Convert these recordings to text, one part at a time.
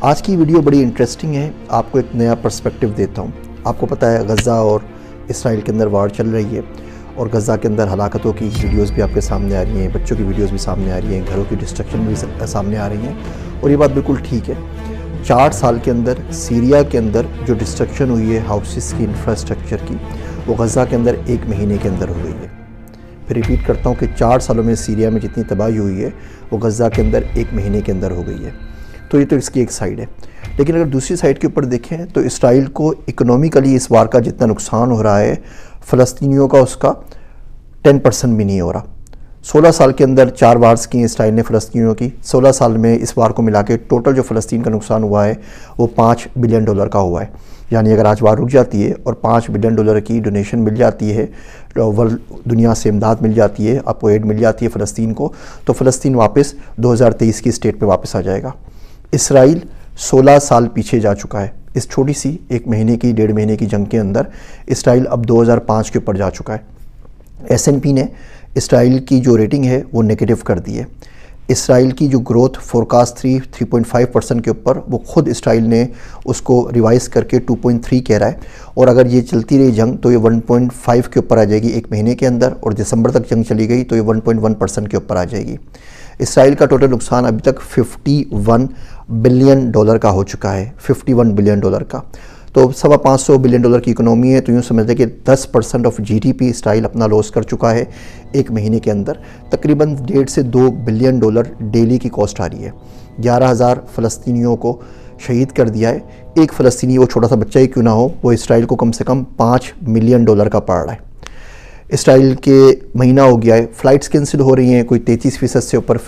आज की वीडियो बड़ी इंटरेस्टिंग है। आपको एक नया पर्सपेक्टिव देता हूँ। आपको पता है गज़ा और इसराइल के अंदर वार चल रही है और गज़ा के अंदर हलाकतों की वीडियोस भी आपके सामने आ रही हैं, बच्चों की वीडियोस भी सामने आ रही हैं, घरों की डिस्ट्रक्शन भी सामने आ रही हैं। और ये बात बिल्कुल ठीक है। 4 साल के अंदर सीरिया के अंदर जो डिस्ट्रक्शन हुई है हाउसेस की, इंफ्रास्ट्रक्चर की, वो गज़ा के अंदर 1 महीने के अंदर हो गई है। फिर रिपीट करता हूँ कि 4 सालों में सीरिया में जितनी तबाही हुई है वो गज़ा के अंदर 1 महीने के अंदर हो गई है। तो ये तो इसकी एक साइड है। लेकिन अगर दूसरी साइड के ऊपर देखें तो इसराइल को इकोनॉमिकली इस वार का जितना नुकसान हो रहा है, फ़लस्तीनियों का उसका 10% भी नहीं हो रहा। 16 साल के अंदर 4 वार्स की इसराइल ने फ़लस्तीनियों की। 16 साल में इस वार को मिला के टोटल जो फ़लस्तीन का नुकसान हुआ है वो $5 बिलियन का हुआ है। यानी अगर आज वार रुक जाती है और $5 बिलियन की डोनेशन मिल जाती है, वर्ल्ड दुनिया से इमदाद मिल जाती है, आपको एड मिल जाती है फ़लस्तीन को, तो फ़लस्तीन वापस 2023 की स्टेट पे वापस आ जाएगा। इसराइल 16 साल पीछे जा चुका है। इस छोटी सी 1 महीने की, 1.5 महीने की जंग के अंदर इसराइल अब 2005 के ऊपर जा चुका है। S&P ने इसराइल की जो रेटिंग है वो नेगेटिव कर दी है। इसराइल की जो ग्रोथ फोरकास्ट 3.5% के ऊपर, वो खुद इसराइल ने उसको रिवाइज़ करके 2.3 कह रहा है। और अगर ये चलती रही जंग तो ये 1.5 के ऊपर आ जाएगी 1 महीने के अंदर, और दिसंबर तक जंग चली गई तो ये 1.1% के ऊपर आ जाएगी। इसराइल का टोटल नुकसान अभी तक $51 बिलियन का हो चुका है, $51 बिलियन का। तो $525 बिलियन की इकोनॉमी है, तो यूँ समझते कि 10% ऑफ GDP इसराइल अपना लॉस कर चुका है 1 महीने के अंदर। तकरीबन 1.5 से 2 बिलियन डॉलर डेली की कॉस्ट आ रही है। 11,000 फ़लस्तीनियों को शहीद कर दिया है। एक फ़लस्तीनी, वो छोटा सा बच्चा ही क्यों ना हो, वो इसराइल को कम से कम $5 मिलियन का पड़ रहा है। इसराइल के महीना हो गया है, फ़्लाइट्स कैंसिल हो रही हैं, कोई 33% से ऊपर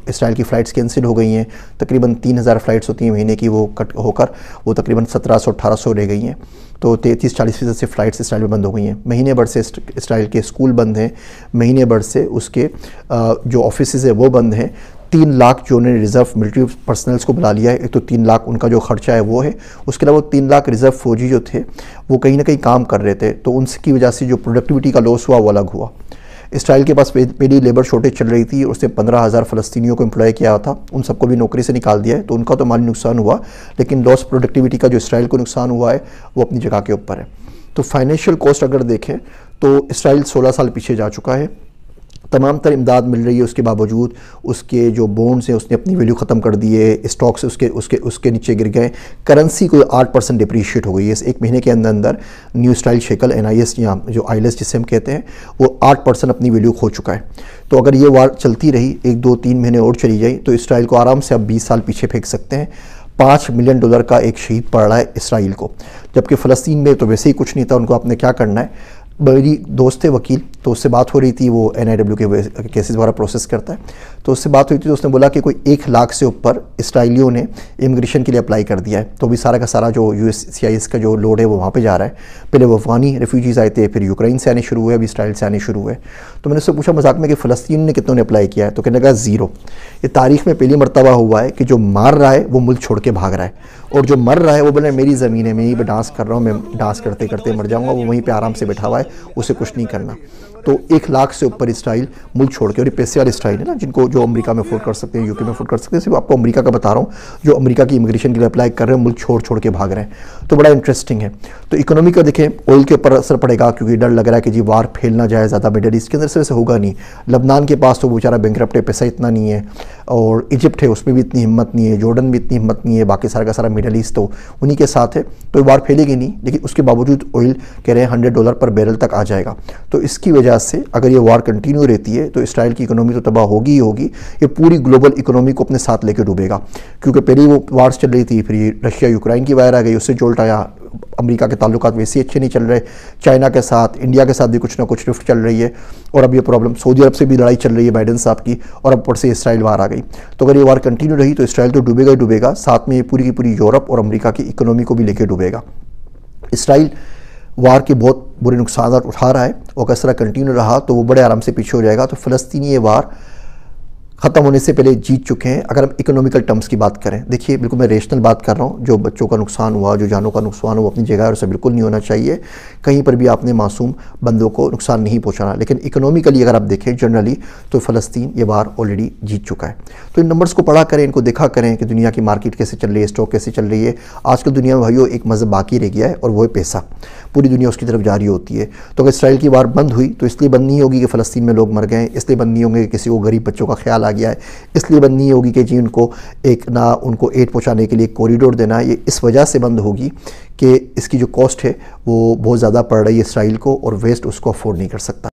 इसराइल की फ़्लाइट्स कैंसिल हो गई हैं। तकरीबन 3,000 फ़्लाइट्स होती हैं महीने की, वो कट होकर वो तकरीबन 1700-1800 रह गई हैं। तो 33-40% से फ़्लाइट्स इसराइल में बंद हो गई हैं। महीने भर से इसराइल के स्कूल बंद हैं, महीने भर से उसके जो ऑफिसेज़ है वो बंद हैं। 3 लाख जो उन्होंने रिज़र्व मिलिट्री पर्सनल्स को बुला लिया है। एक तो 3 लाख उनका जो खर्चा है वो है, उसके अलावा 3 लाख रिज़र्व फौजी जो थे वो कहीं ना कहीं काम कर रहे थे, तो उनकी वजह से जो प्रोडक्टिविटी का लॉस हुआ वो अलग हुआ। इसराइल के पास पहली लेबर शॉर्टेज चल रही थी, उसने 15,000 फ़लस्तीनियों को एम्प्लॉय किया था, उन सबको भी नौकरी से निकाल दिया है, तो उनका तो माली नुकसान हुआ, लेकिन लॉस प्रोडक्टिविटी का जो इसराइल को नुकसान हुआ है वो अपनी जगह के ऊपर है। तो फाइनेंशियल कॉस्ट अगर देखें तो इसराइल 16 साल पीछे जा चुका है। तमाम तर इमदाद मिल रही है, उसके बावजूद उसके जो बॉन्ड्स हैं उसने अपनी वैल्यू ख़त्म कर दी है, स्टॉक्स उसके नीचे गिर गए। करेंसी कोई 8% डिप्रीशिएट हो गई है इस 1 महीने के अंदर। न्यू स्टाइल शेकल NIS या जो ILS जिसे हम कहते हैं, वो 8% अपनी वैल्यू खो चुका है। तो अगर ये वार चलती रही 1, 2, 3 महीने और चली जाए तो इसराइल को आराम से अब 20 साल पीछे फेंक सकते हैं। $5 मिलियन का एक शहीद पड़ रहा है इसराइल को, जबकि फ़लस्तीन में तो वैसे ही कुछ नहीं था, उनको आपने क्या करना है। मेरी दोस्त है वकील, तो उससे बात हो रही थी, वो NIW के केसेस द्वारा प्रोसेस करता है, तो उससे बात हुई थी, तो उसने बोला कि कोई 1 लाख से ऊपर इसराइलियों ने इमिग्रेशन के लिए अप्लाई कर दिया है। तो अभी सारा का सारा जो USCIS का जो लोड है वो वहाँ पे जा रहा है। पहले वो अफगानी रेफ्यूजीज़ आए थे, फिर यूक्रेन से आने शुरू हुए, अभी इसराइल से आने शुरू हुए। तो मैंने उससे पूछा मजाक में कि फ़लस्तीन ने कितनों ने अप्लाई किया है, तो कहने लगा 0। ये तारीख़ में पहली मरतबा हुआ है कि जो मार रहा है वो मुल्क छोड़ के भाग रहा है, और जो मर रहा है वो बोले मेरी ज़मीन है, मैं यहीं पर डांस कर रहा हूँ, मैं डांस करते करते मर जाऊँगा, वो वहीं पर आराम से बैठा हुआ है, उसे कुछ नहीं करना। तो 1 लाख से ऊपर इसराइल मुल्क छोड़ के, और ये पैसे वाले इसराइल है ना, जिनको जो अमेरिका में अफोर्ड कर सकते हैं, UK में अफोर्ड कर सकते हैं, सिर्फ आपको अमेरिका का बता रहा हूँ, जो अमेरिका की इमिग्रेशन के लिए अप्लाई कर रहे हैं, मुल्क छोड़ के भाग रहे हैं। तो बड़ा इंटरेस्टिंग है। तो इकोनॉमी का देखें, ऑयल के ऊपर असर पड़ेगा, क्योंकि डर लग रहा है कि जी वार फैल ना जाए ज़्यादा मिडल ईस्ट के अंदर। से होगा नहीं। लबनान के पास तो बेचारा बैंकरप्ट है, पैसा इतना नहीं है, और इजिप्ट है उसमें भी इतनी हिम्मत नहीं है, जॉर्डन भी इतनी हिम्मत नहीं है, बाकी सारा का सारा मिडल ईस्ट तो उन्हीं के साथ है, तो वार फैलेगी नहीं। लेकिन उसके बावजूद ऑयल कह रहे हैं $100 पर बैरल तक आ जाएगा। तो इसकी वजह से अगर ये वार कंटिन्यू रहती है तो इसराइल की इकोनॉमी तो तबाह होगी ही होगी, ये पूरी ग्लोबल इकोनॉमी को अपने साथ लेकर डूबेगा। क्योंकि पहले वो वार्स चल रही थी, फिर रशिया यूक्रेन की वार आ गई, उससे जोल्ट आया। अमेरिका के ताल्लुकात वैसे अच्छे नहीं चल रहे, चाइना के साथ, इंडिया के साथ भी कुछ ना कुछ रिफ्ट चल रही है, और अब ये प्रॉब्लम सऊदी अरब से भी लड़ाई चल रही है बाइडेन साहब की, और अब ऊपर से इसराइल वार आ गई। तो अगर ये वार कंटिन्यू रही तो इसराइल तो डूबेगा ही डूबेगा, साथ में ये पूरी की पूरी यूरोप और अमेरिका की इकोनॉमी को भी लेकर डूबेगा। इसराइल वार के बहुत बुरे नुकसान उठा रहा है, और अगर इस तरह कंटिन्यू रहा तो वो बड़े आराम से पीछे हो जाएगा। तो फ़लस्तीनी ये वार ख़त्म होने से पहले जीत चुके हैं। अगर हम इकोनॉमिकल टर्म्स की बात करें, देखिए बिल्कुल मैं रेशनल बात कर रहा हूँ। जो बच्चों का नुकसान हुआ, जो जानों का नुकसान हुआ अपनी जगह, और उसे बिल्कुल नहीं होना चाहिए। कहीं पर भी आपने मासूम बंदों को नुकसान नहीं पहुँचाना। लेकिन इकोनॉमिकली अगर आप देखें जनरली, तो फ़लस्तीन ये वार ऑलरेडी जीत चुका है। तो इन नंबर्स को पढ़ा करें, इनको देखा करें कि दुनिया की मार्केट कैसे चल रही है, स्टॉक कैसे चल रही है। आजकल दुनिया में भाइयों एक मज़हब बाकी रह गया है, और वो है पैसा। पूरी दुनिया उसकी तरफ जारी होती है। तो अगर इसराइल की वार बंद हुई तो इसलिए बंद नहीं होगी कि फ़लस्तीन में लोग मर गए, इसलिए बंद नहीं होंगे कि किसी को गरीब बच्चों का ख्याल आ गया है, इसलिए बंद नहीं होगी कि जी उनको एक ना उनको एड पहुंचाने के लिए कॉरिडोर देना है। ये इस वजह से बंद होगी कि इसकी जो कॉस्ट है वो बहुत ज़्यादा पड़ रही है इसराइल को, और वेस्ट उसको अफोर्ड नहीं कर सकता।